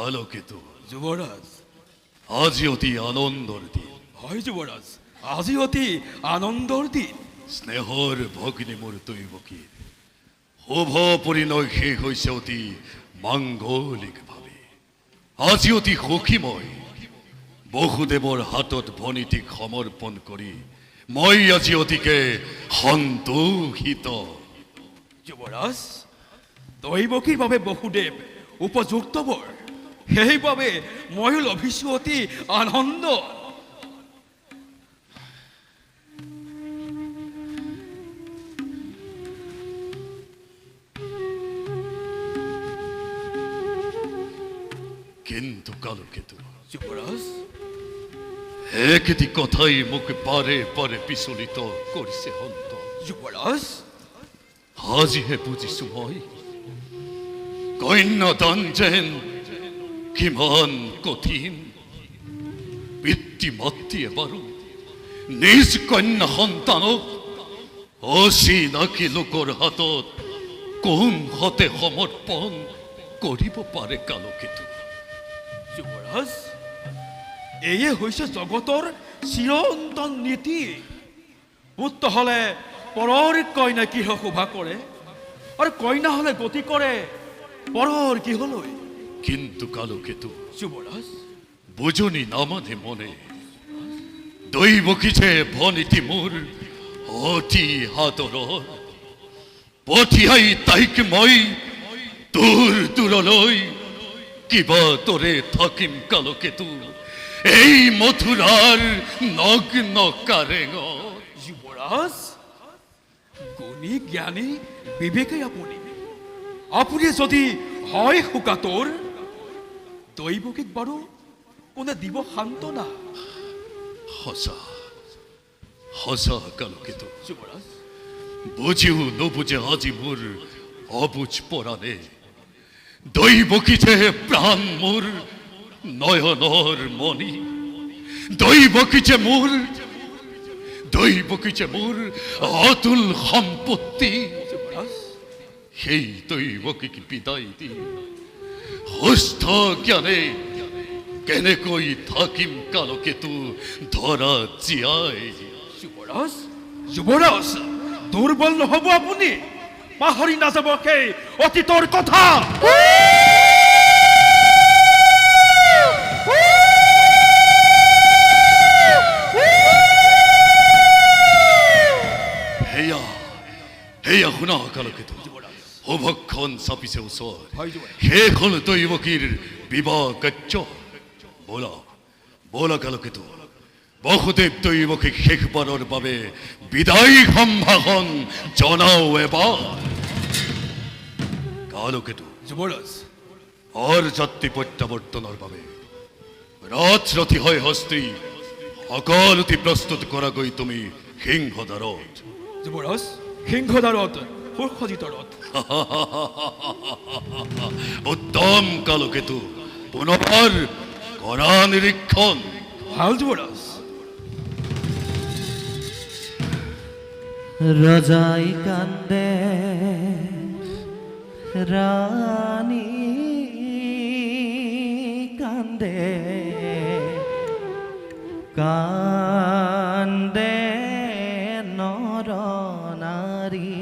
কালকেতু যুবরাজ আজি অতি আনন্দৰ দিন হয় যুবরাজ আজি অতি আনন্দৰ দিন স্নেহৰ ভগিনী মোৰ দৈৱকী শুভ পৰিণয় শেষ হৈছে অতি মাংগলিকভাৱে আজি অতি সুখীময় বসুদেৱৰ হাতত ভনীতিক সমৰ্পণ কৰি মই আজি অতিকে সন্তোষিত যুবরাজ দৈবকীৰ বাবে বসুদেৱ উপযুক্ত বৰ সেইবাবে ময়ো লভিছো অতি আনন্দ কিন্তু কালকেতু যুবরাজ একেটি কথাই মোক বাৰে বাৰে বিচলিত কৰিছে হন্ত যুবরাজ আজিহে বুজিছো মই কন্যাদান যেন কিমান কঠিন পিতৃ মাতৃয়ে বাৰু নিজ কন্যা সন্তানক অচিনাকি লোকৰ হাতত কোন হতে সমৰ্পণ কৰিব পাৰে কালকেতু যুবরাজ এয়ে হৈছে জগতৰ চিৰন্তন নীতি পুত্ৰ হলে পৰৰ কইনা গৃহ শোভা কৰে আৰু কইনা হলে গতি কৰে পৰৰ গৃহলৈ কিন্তু কালকেতু যুবরাজ বুজনি নামানে মনে দৈবকী যে ভনীতি মোৰ অতি হাতৰৰ পঠিয়াই তাইক মই দূৰ দূৰলৈ কিবা তৰে থাকিম কালকেতু এই মথুৰাৰ নগ্ন কাৰেঙত যুবরাজ গুণী জ্ঞানী বিবেকে আপুনি যদি হয় শোকাতৰ দৈবকীক বাৰু কোনে দিব সান্তনা সঁচা সঁচা কালকেতু যুবরাজ বুজিও নুবুজে আজি মোৰ অবুজ পৰাণে দৈবকী যে প্ৰাণ মোৰ নয়নৰ মণি দৈবকী যে মোৰ অতুল সম্পত্তি যুবরাজ সেই দৈবকীক বিদায় দি সুস্থ জ্ঞানে কেনেকৈ থাকিম কালকেতু ধৰা জীয়াই যুবরাজ যুবরাজ দুৰ্বল নহব আপুনি পাহৰি নাযাব সেই অতীতৰ কথা হেয়া শুনা কালকেতু শুভক্ষণ চাপিছে ওচৰ হয় যুবরাজ শেষ হল দৈবকীৰ বিবাহ কাৰ্য বলা কালকেতু বসুদেৱ দৈবকীক শেষবাৰৰ বাবে বিদায় সম্ভাষণ জনাও এবাৰ কালকেতু যুবরাজ অৰ যাত্ৰী প্ৰত্যাৱৰ্তনৰ বাবে ৰথী হয় হস্তি সকলোটি প্ৰস্তুত কৰাগৈ তুমি সিংহদ্বাৰত যুবরাজ সিংহদ্বাৰত সুসজ্জিত ৰথ উত্তম কালকেতু পুনৰ কৰা নিৰীক্ষণ ভাল যুবরাজ রজাই কান্দে রানী কান্দে কান্দে নর নারী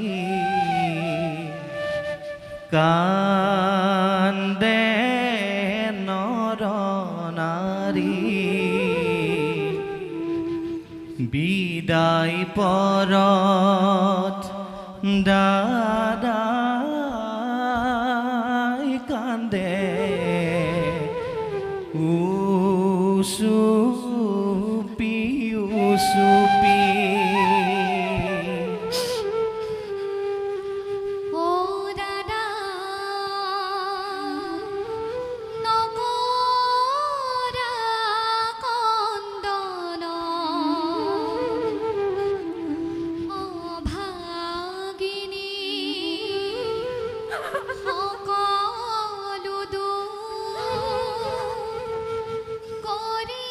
কান্দে নর নারী বিদায় পরত দাদাই কান্দে উসুপি উসুপি ও দাদা নকৰা কন্দন অভাগিনী সকলো দূৰ কৰি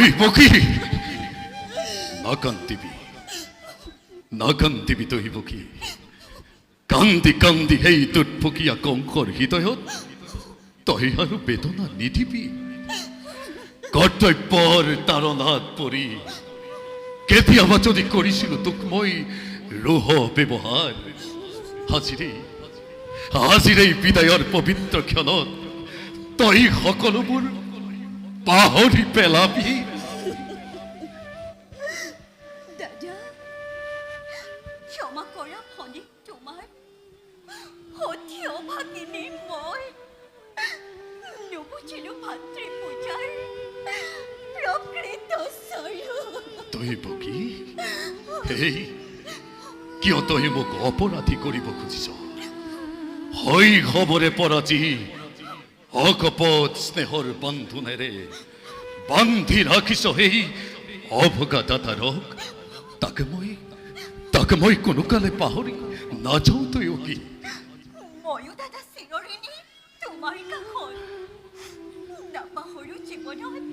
তুই বকি নাকান্তিবি তুই বকি কান্দি কান্দি সেই তুটফুকীয়া কংসৰ হৃদয়ত তই আৰু বেদনা নিদিবি কৰ্তব্যৰ তাৰণাত পৰি কেতিয়াবা যদি কৰিছিলো তোক মই ৰোহ ব্যৱহাৰ আজিৰে বিদায়ৰ পবিত্ৰ ক্ষণত তই সকলোবোৰ পাহৰি পেলাবি দাদা ক্ষমা কৰা ভনী তোমাৰ সতী অভাগিনী মই নুবুজিলো ভাতৃ পূজাৰ প্ৰকৃত স্বৰূপ তই বকি হেই কিয় তই মোক অপৰাধী কৰিব খুজিছ শৈশৱৰে পৰা যি অকপট স্নেহৰ বন্ধুনেৰে বান্ধি ৰাখিছ সেই অভগা দাদাৰক তাকে মই কোনোকালে পাহৰি নাযাওঁ তই কি ময়ো দাদা চিৰৰিণী তোমাৰ কাষত নাপাহৰো জীৱনত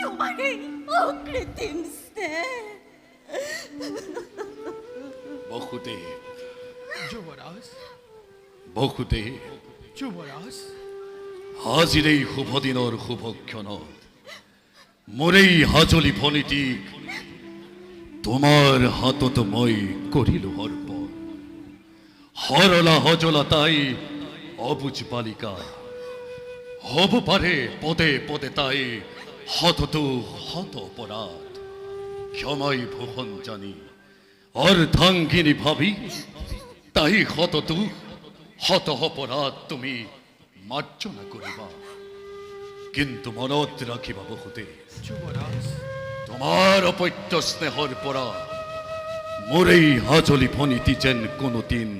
তোমাৰে অকৃত্ৰিম স্নেহ বহুদেৱ যুৱৰাজ আজিৰ এই শুভ দিনৰ শুভ ক্ষণত মোৰ এই হাজলি ভনীটিক তোমাৰ হাতত মই কৰিলো অৰ্পণ সৰলা হজলা তাই অবুজ বালিকা হ'ব পাৰে পদে পদে তাই হততো হত অপৰাধ ক্ষমাই ভূষণ জানি অৰ্ধাঙ্গিনী ভাবি তাই হততো হত অপৰাধ তুমি মাৰ্জনা কৰিবা কিন্তু মনত ৰাখিবা বহুদেৱ যুৱৰাজ তোমাৰ অপত্য স্নেহৰ পৰা মোৰ এই হাজলি ভনীতি যেন কোনোদিন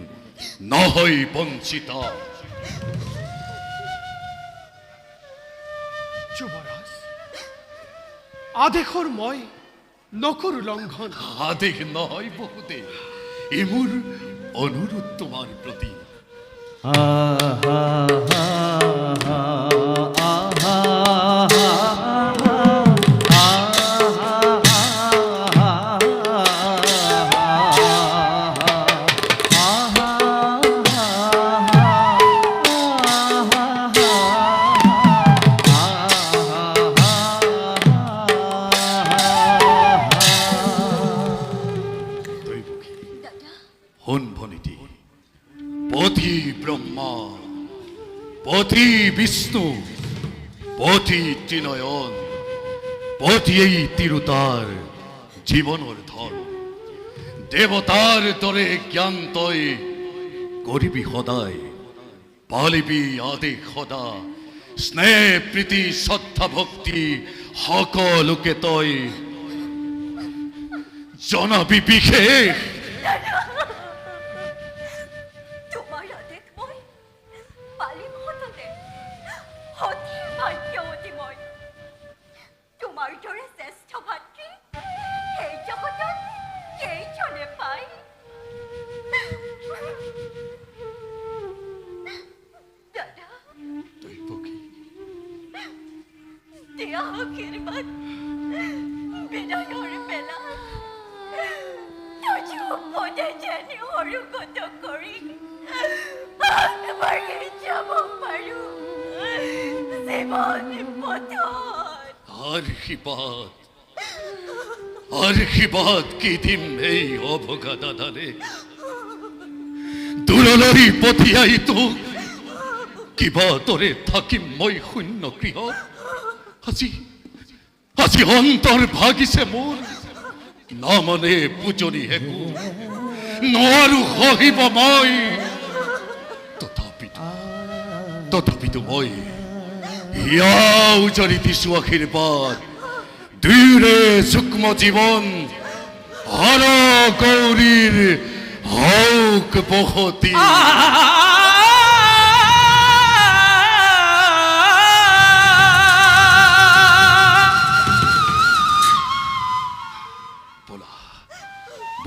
নহয় বঞ্চিতা যুৱৰাজ আদেশৰ মই নকৰো লংঘন আদেশ নহয় বহুদেৱ ই মোৰ অনুৰোধ তোমাৰ প্ৰতি হন ভনীতি পথি ব্রহ্মা পথি বিষ্ণু পথি ত্রিনয়ন পথি এই তিৰুতাৰ জীৱনৰ ধন দেৱতাৰ দৰে জ্ঞান তই কৰিবি সদায় পালিবি আদেশ সদা স্নেহ প্ৰীতি শ্ৰদ্ধা ভক্তি সকলোকে তই জনাবি বিশেষ তোমাৰ আদেশ মই পালিম সততে সতী ভাগ্যৱতী মই তোমাৰ দৰে শ্ৰেষ্ঠ ভাতৃ এই জগতত কেইজনে পায় দাদা তই পক্ষী দিয়া আশীৰ্বাদ বিদায়ৰ বেলাত পদে যেন সৰুগত কৰি আগবাঢ়ি যাব পাৰো জীৱন পথত আশীৰ্বাদ কি দিম এই অভগা দাদাৰে দূৰলৈ পঠিয়াই তোক কিবা দৰে থাকিম মই শূন্য গৃহত আজি অন্তৰ ভাগিছে মোৰ নামনে পূজনী হেকো নোৱাৰো সহিব মই তথাপিতো মই ইয়া উজাৰি দিছো আশীৰ্বাদ দুয়োৰে সূক্ষ্ম জীৱন হৰ গৌৰীৰ হওক বসতি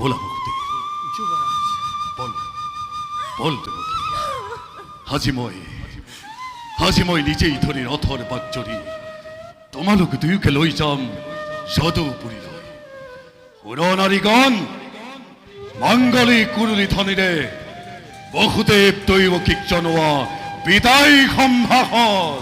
বলা বহুদেৱ যুৱৰাজ বল তুমি আজি মই নিজেই ধৰি ৰথৰ বাট জৰি তোমালোক দুয়োকে লৈ যাম যদুপুৰীলৈ। সুৰনাৰীগণ, মাংগলিক কুৰুলি ধ্বনিৰে বহুদেৱ দৈৱকীক জনোৱা বিদায় সম্ভাষণ।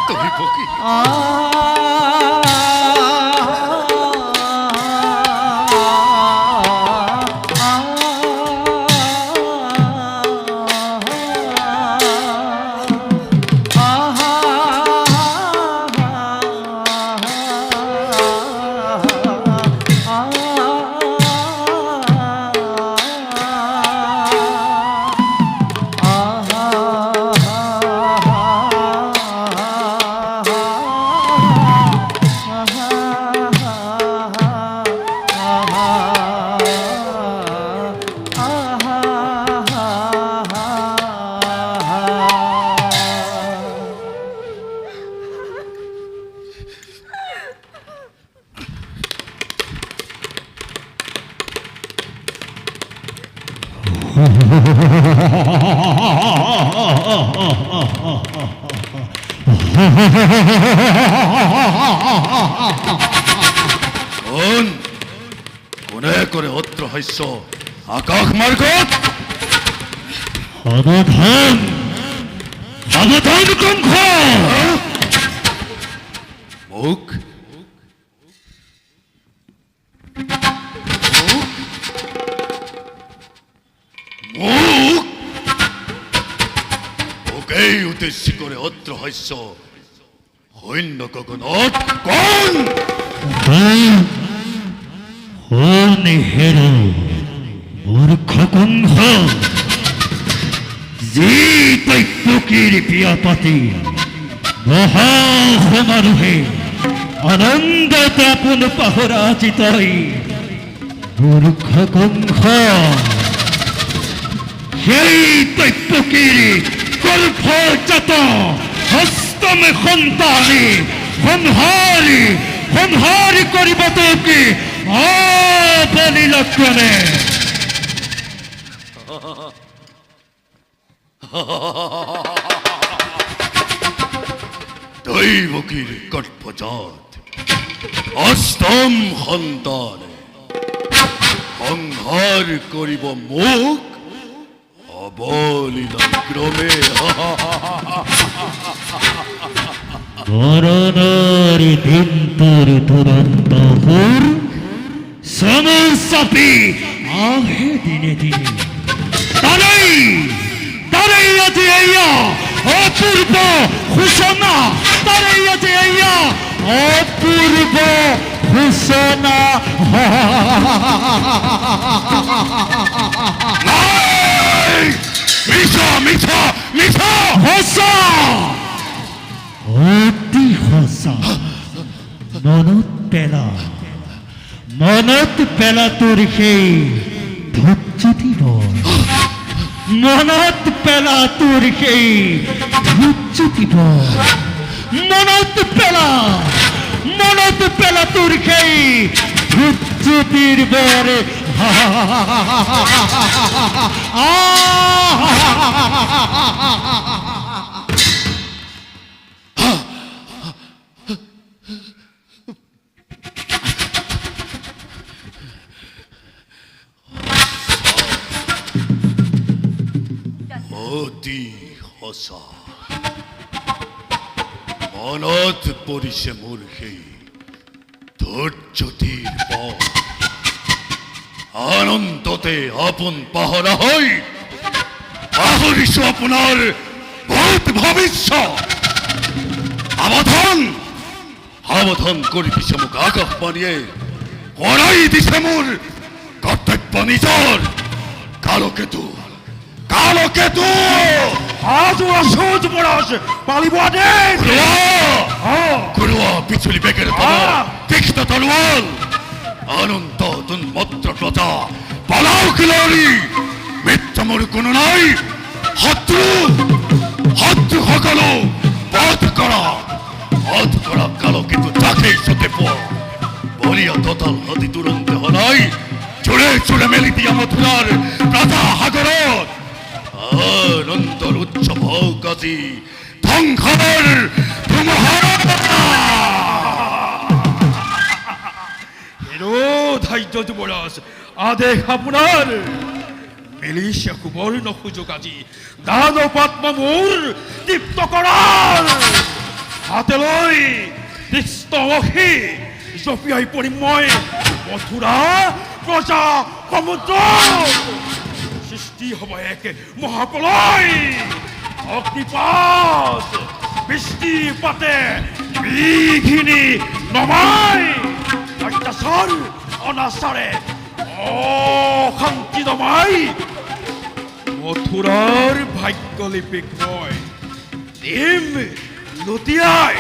দৈৱকী, কোনে কৰে অত্ৰ হাস্য আকাশ মাৰ্গত? সাবধান, সাবধান কংস! মোক মোক মোকেই উদ্দেশ্য কৰে অত্ৰ হাস্য সৈন্য গগনত কোন? নেহেৰু মূৰ্খ কংস, যি তৈপকীৰ বিয়া পাতি মহাসমাৰোহে আনন্দ তাপন পাহৰা চিতই মূৰ্খ কংস, সেই তৈপকীৰ গৰ্ভজাত হস্তম সন্তানে সংহাৰী সংহাৰী কৰিব তোকে বলি লক্ষণে। দৈৱকীৰ গৰ্ভজাত অষ্টম সন্তানে সংহাৰ কৰিব মোক অবলীলা ক্ৰমে। মৰণৰ দিন তোৰ তুৰন্ত সুৰ সমস্যাপি আহে দিনে দিনে। তাৰেই তাৰেই আজি এয়া অপূৰ্ব সূচনা, তাৰেই আজি এয়া অপূৰ্ব সূচনা। মিছা মিছা মিছা সঁচা, অতি সঁচা। মনত পেলা তোৰ সেই ধূপজ্যোতি বল, মনত পেলা তোৰ সেই ধূপজ্যোতি বল, মনত পেলা তোৰ সেই ধূপজ্যোতিৰ বৰ। অতি সঁচা, মনত পৰিছে মোৰ সেই ধৈৰ্য্যতিৰ পথ। আনন্দতে আপন পাহরা হই পাহরিস আপনার ভূত ভবিষ্যৎ আবধান আবধান করি দিছে মুখ আকাশ বানিয়ে করাই দিছে মোর কর্তব্য নিজর কালো কেতু আজ অসহ্য পড়াস পালিব আদে করুয়া পিছুলি বেগের তীক্ষ্ণ তলোয়াল অনন্ত তুন্মত্র প্রজা পালাও কিলারি মিথ্যা মোর কোনো নাই শত্রু সকল বধ করা কালো কিন্তু তাকেই সাথে বলিয়া তথাল হতি তুরন্ত হলাই চুড়ে মেলি দিয়া মথুরার প্রজা হাগরত আনন্দর উৎসব কাজী ধ্বংসর ধৈর্য যুবরাজ আদেশ আপোনাৰ মেলিশা কুবর্ণ সুযোগ আজি দান পাত্মা মোৰ দীপ্ত কৰাৰ হাতে লৈ দৃষ্টমহী জপিয়াই পৰিম মই মথুৰা প্ৰজা সমুদ্ৰ সৃষ্টি হ'ব এক মহাপ্ৰলয় অগ্নিপাত বৃষ্টিপাতে বিঘিনি নমাই অত্যাচার অনাচারে অশান্তি দমাই মথুরার ভাগ্যলিপিক মই দিম লুটিয়াই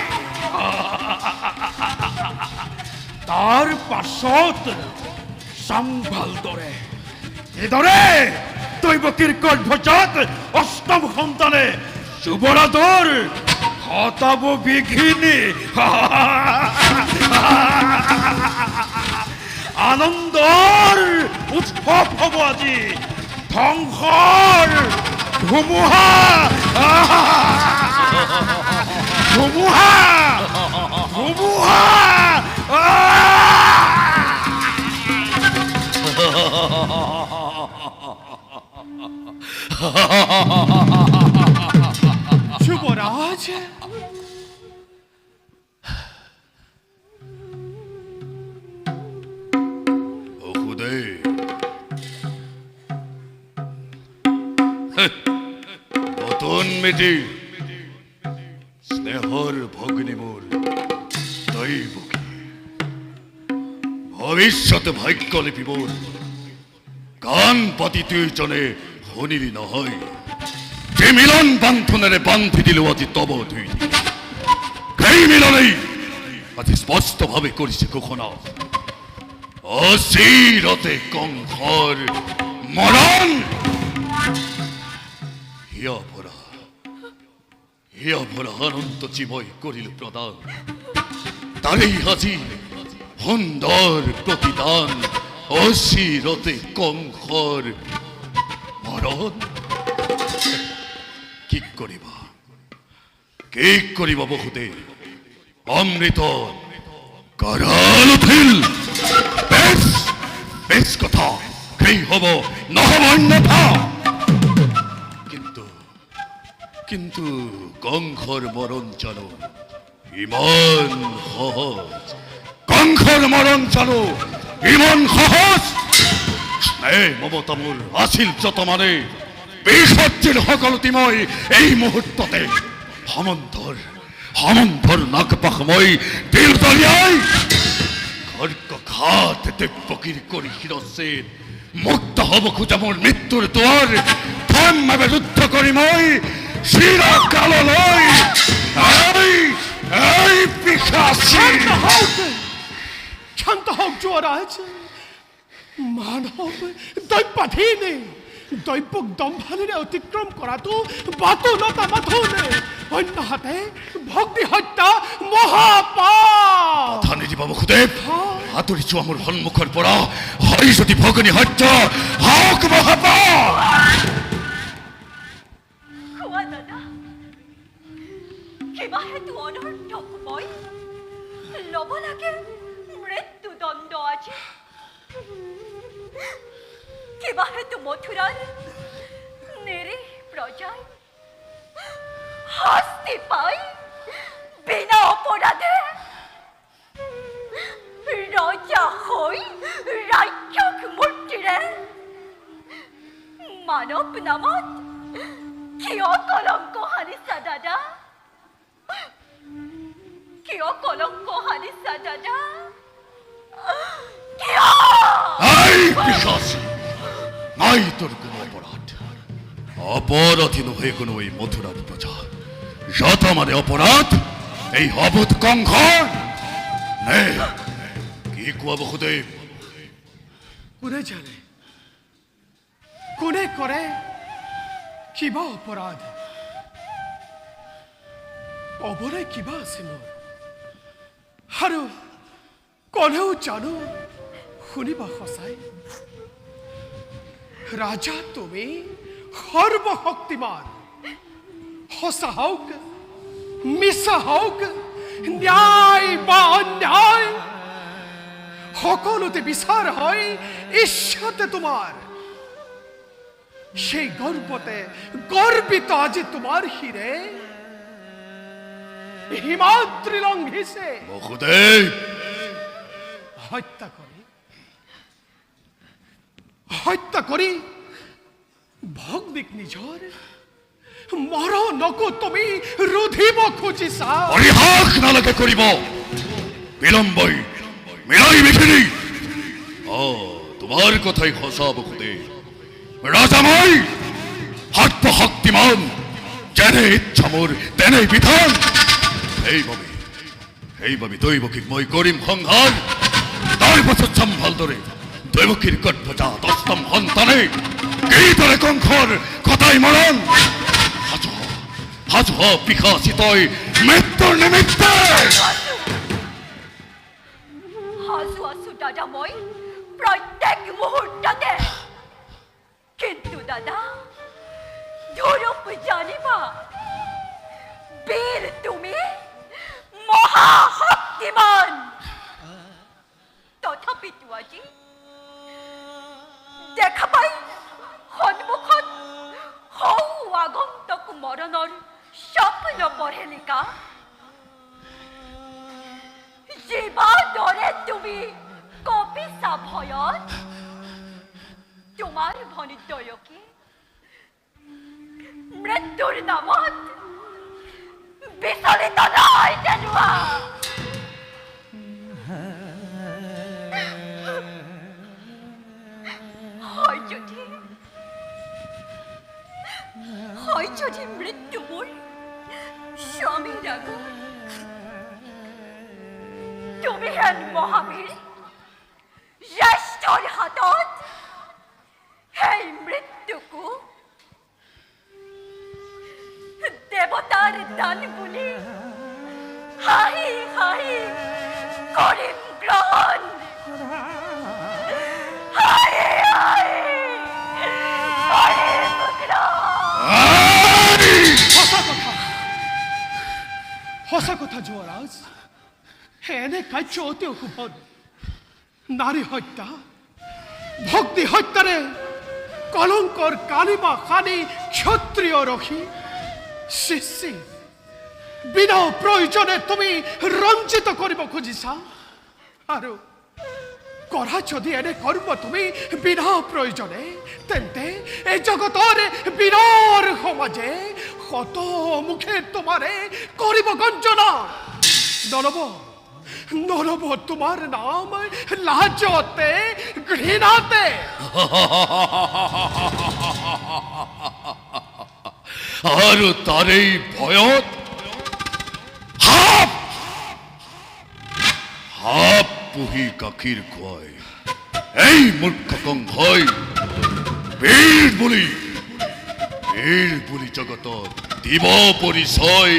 তাৰ পাছত চাম ভালদৰে এইদৰে দৈৱকীৰ গৰ্ভজাত অষ্টম সন্তানে যুৱৰাজৰ হতাব বিঘিনি আনন্দৰ উৎসৱ হ'ব আজি ধ্বংসৰ ধুমুহা ধুমুহা ধুমুহা যুবরাজ নতুন মেটি স্নেহর ভগ্নী মোর দৈবকী ভবিষ্যৎ ভাগ্য লিপি মোর কান পাতি তুই জনে শুনিলি নহয় যে মিলন বান্ধনেৰে বান্ধি দিলো আজি তব তুই সেই মিলনেই আজি স্পষ্টভাৱে কৰিছে ঘোষণা অচিৰতে কংসৰ মৰণ হিয়া ভরা অনন্ত জীবই করিল প্রদান তারেই আজি সুন্দর প্রতিদান অচিরতে কংসর মরণ কি করিবা বহুতে অমৃত করাল উঠিল বেশ কথা সেই হব নহব অন্যথা কিন্তু কংসর মরণ জানো ইমান সহজ কংসর মরণ জানো ইমান সহজ মমতা মোৰ আছিল যত মানে বিসর্জিত সকলতি মই এই মুহূর্ততে সমন্ধর নাকপাখ মই দিল দলিয়াই খড়গ ঘাট দেবকীর করি শিরসেন মুক্ত হব খোঁজা মোর মৃত্যুর দুয়ার ধর্মে যুদ্ধ করি মই শিরা কালো লই এই পিশাচী শান্ত হোক যুবরাজ মানৱ দৈপাধীনে দৈবক দম্ভালিৰে অতিক্ৰম কৰাটো বাটো নতা মাথোনে অন্যহাতে ভক্তি হত্যা মহাপাপ কথা নিদিবা বসুদেৱ আঁতৰিছো মোৰ সন্মুখৰ পৰা হয় যদি ভগনী হত্যা হওক মহাপাপ খোৱা দাদা কিবা হেতু অনৰ্থক মই ল'ব লাগে মৃত্যুদণ্ড আজি কিবা হেতু মথুৰাৰ নিৰীহ প্ৰজাই শাস্তি পাই বিনা অপৰাধে ৰজা হৈ ৰাজ্যক মূৰ্তিৰে যে মানৱ নামত কিয় কলংক সানিছা দাদা? কিয় কলংক সানিছা দাদা? কিয়? এই পিশাচী, নাই তোর কোনো অপরাধ। অপরাধী নহে কোনো এই মথুরার প্রজা। যত মানে অপরাধ এই অবুধ কংঘর। নে কি কোৱা বসুদেৱ? কোনে জানে কোনে কৰে কিবা অপৰাধ? অবৰে কিবা আছে মোৰ, আৰু কলেও জানো শুনিবা সঁচাই। ৰাজা তুমি সৰ্বশক্তিমান, সঁচা হওক মিছা হওক, ন্যায় বা অন্যায় সকলোতে বিচাৰ হয় ইচ্ছাতে তোমাৰ। সেই গর্বতে গর্বিত আজি তোমার শিরে হিমাদ্রি লঙ্ঘিছে। বসুদেৱ, হত্যা কৰি ভগ্নীক নিজৰ মৰণকো তুমি ৰুধিব খুজিছা। পৰিহাস নালাগে কৰিব। বিলম্বই মিলাই বিখিনি। তোমাৰ কথাই সঁচা বসুদেৱ। ৰাজাময় সৰ্বশক্তিমান, যেনে ইচ্ছা মোৰ তেনে বিধান। সেইবাবে দৈৱকীক মই কৰিম সংহাৰ। তাৰ পাছত চাম ভালদৰে দৈৱকীৰ গৰ্ভজা 10তম সন্তানে কিদৰে কংসৰ কটাই মৰণ। সাজু হ পিশাচী তই মৃত্যুৰ নিমিত্তে। সাজু আছো দাদা মই প্ৰত্যেক মুহূৰ্ততে। কিন্তু দাদা ধৰক জানিবা, বীৰ তুমি মহাশক্তিমান। তথাপিতো আজি দেখা পাই সন্মুখত সৌ আগন্তক মৰণৰ স্বপ্ন পঢ়েলিকা। যিবা দৰে তুমি কপিছা ভয়ত তোমাৰ ভনী দয়কী মৃত্যুৰ নামত বিচলিত নাই জানোৱা। হয় যদি মৃত্যু মোৰ স্বামীৰ আগত, তুমি হেন মহাবীৰ জ্যেষ্ঠৰ হাতত সেই মৃত্যুকো দেৱতাৰ দান বুলি হাঁহি হাঁহি কৰিম গ্ৰহণ। হাঁহি হাঁহি কৰিম গ্ৰহণ। সঁচা কথা যুৱৰাজ, এনে কাৰ্য অতি অশুভন। নাৰী হত্যা ভক্তি হত্যাৰে কলংকৰ কালিমা খানি ক্ষত্ৰিয় ৰখি শিষ্যি বিনা প্ৰয়োজনে তুমি ৰঞ্জিত কৰিব খুজিছা। আৰু কৰা যদি এনে কৰ্ম তুমি বিনা প্ৰয়োজনে, তেন্তে এই জগতৰ বীৰৰ সমাজে শত মুখে তোমাৰে কৰিব গঞ্জনা। নলব তোমাৰ নাম লাজতে ঘৃণাতে। আৰু তাৰেই ভয়ত সাপ পুহি গাখীৰ খুৱাই এই মূৰ্খ কংসই বীৰ বুলি জগতত দিব পৰিচয়।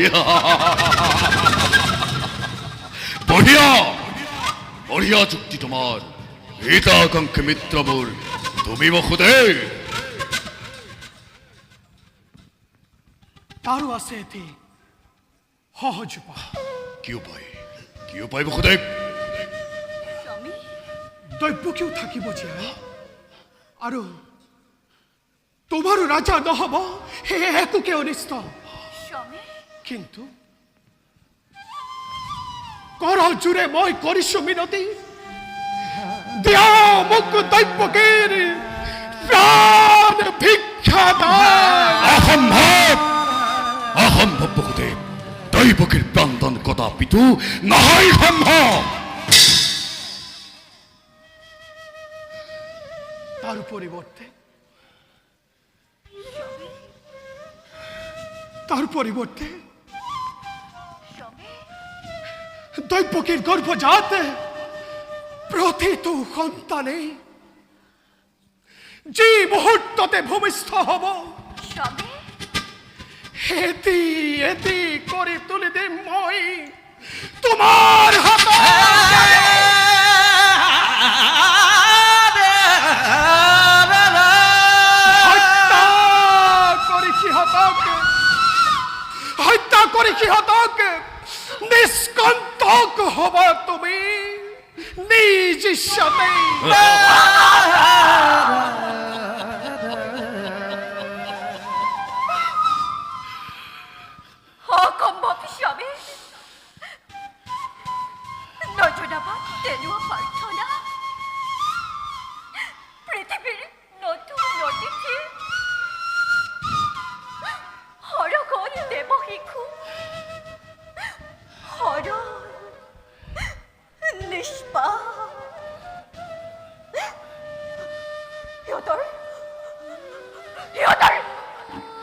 বঢ়িয়া যুক্তি তোমাৰ। হিতাকাংক্ষী মিত্ৰবোৰ তুমি বসুদেৱ। তাৰো আছে এটি সহজ উপায়। কি উপায় বসুদেৱ? স্বামী দৈৱকীও থাকিব জীয়াই, আৰু তোমাৰো ৰাজা নহব সেই একোকে অনিষ্ট। স্বামী কিন্তু কৰ জোৰে মই কৰিছো মিনতি, প্রিয় মুখ দৈবকের প্রাণ ভিক্ষা দান। অসম্ভব অসম্ভব বহুদেব, দৈবকীর প্রাণদান কদাপিতু নহয় সম্ভব। তার পরিবর্তে দৈবকীর গর্ভজাত প্রথিত সন্তানে যে মুহূর্ততে ভূমিষ্ঠ হব, স্বামী এতি এতি করে তুলে দে মই তোমার হাত। হত্যা করি কি হতক নিষ্কণ্টক হবা তুমি নিজ ইচ্ছাতে। অসম্ভব স্বামী, নজনাবাদ তেনুয়া প্রার্থনা পৃথিবীর নতুন নদীকে হরগণ দেব শিশু হর নিষ্পাপ সিহঁতৰ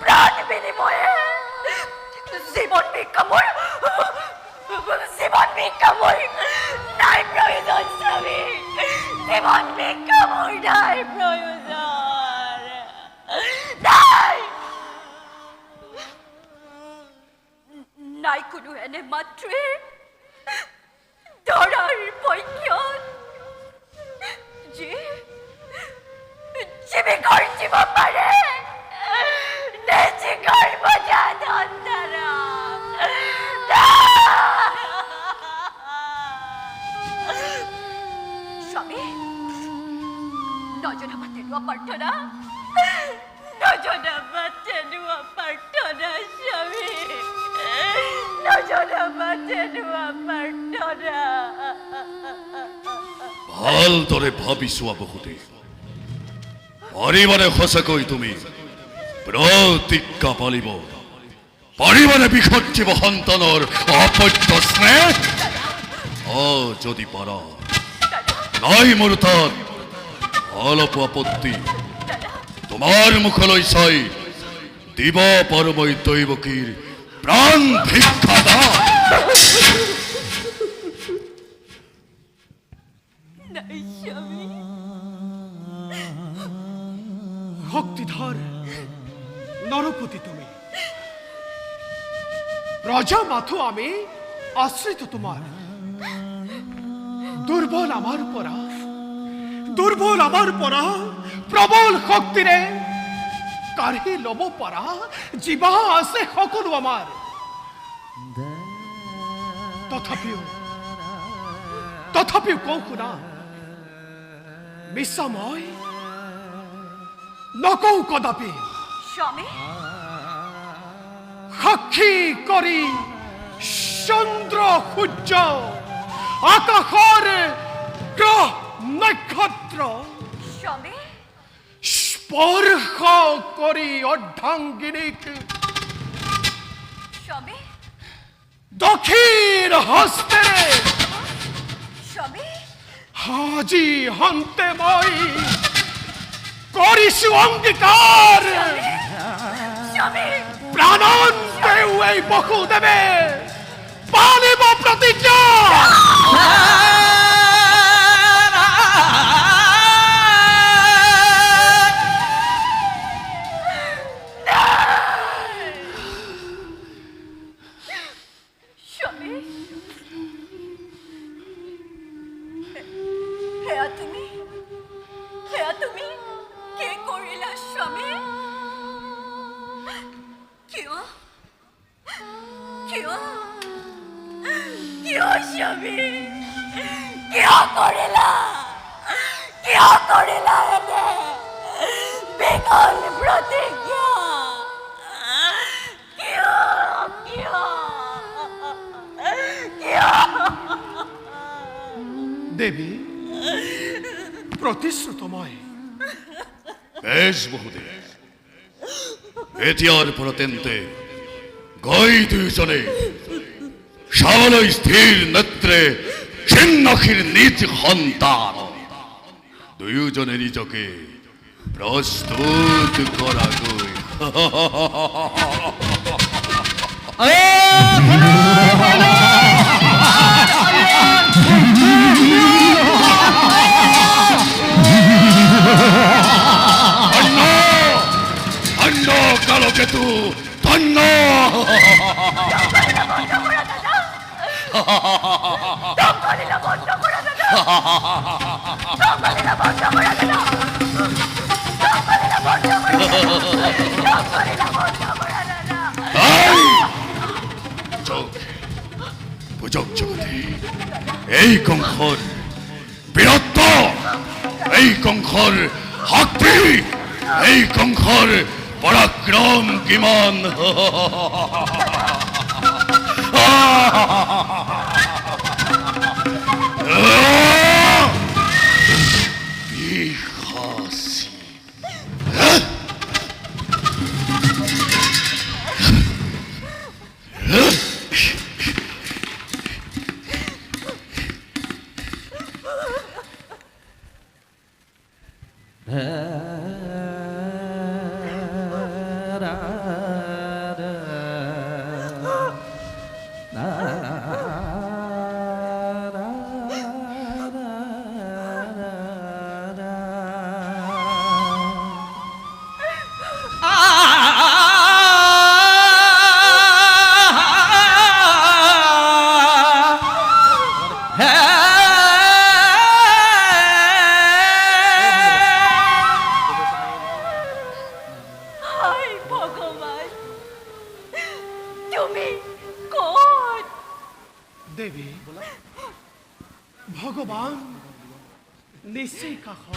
প্ৰাণ বিনিময়ে জীৱন ভিক্ষামৰ নাই প্ৰয়োজন স্বামী, জীৱন ভিক্ষামৰ নাই প্ৰয়োজন, নাই নাই কোনো এনে মাতৃৰ ধৰাৰ পক্ষত যি জীৱিকৰ জীৱ পাৰে নেজিকৰ বজা ধন্দাৰা। স্বামী নজনাবাদ তেনুৱা প্ৰাৰ্থনা, নজনাবাদ তেনুৱা প্ৰাৰ্থনা স্বামী, নজনাবাদ তেনুৱা প্ৰাৰ্থনা। ভালদৰে ভাবি চোৱা বহুদেৱ, পাৰিবানে সঁচাকৈ তুমি প্ৰতিজ্ঞা পালিব? পাৰিবানে বিষত জীৱ সন্তানৰ অপত্য স্নেহ? যদি পাৰা, নাই মোৰ তাত অলপ আপত্তি। তোমাৰ মুখলৈ চাই দিব পাৰো মই দৈবকীৰ প্ৰাণ ভিক্ষা দান। নাই স্বামী, শক্তিধর নরপতি তুমি, রাজা মাথো আমি আশ্রিত তোমার। দুর্বল আমার পরা প্রবল শক্তিরে কাঢ়ি লব পারা জীবা আছে সকলো আমার। তথাপিও কওঁ শুনা, মিছা মই নকওঁ কদাপি। স্বামী সাক্ষী কৰি চন্দ্ৰ সূৰ্য আকাশৰ গ্ৰহ নক্ষত্ৰ স্বামী স্পৰ্শ কৰি অৰ্ধাংগিনীক স্বামী দক্ষিণ হস্তেৰে স্বামী আজি হন্তে মই কৰিছো অংগীকাৰ। স্বামী প্ৰাণন্তেও এই বসুদেৱে পালিব প্ৰতিজ্ঞা। স্বামী সেয়া তুমি কি কৰিলা স্বামী? কিয় স্বামী কিয় কৰিলা এনে বিকল প্ৰতিজ্ঞা? কিয় দেবী প্ৰতিশ্ৰুতময়। বেশ বহুদেৱ, এতিয়াৰ পৰা তেন্তে গৈ দুয়োজনে চাবলৈ স্থিৰ নেত্ৰে সিন্নাসীৰ নিজ সন্তান দুয়োজনে নিজকে প্রস্তুত কৰাগৈ। ধন্য ধন্য কালকেতু ধন্য। বুঝক জগতে, এই কংসৰ বীৰত্ব, এই কংসৰ শক্তি, এই কংসৰ পৰাক্ৰম কিমান। বিহাসী হায় ভগবান, তুমি কোন? দেৱী, ভগৱান নিশ্চয় কাষত।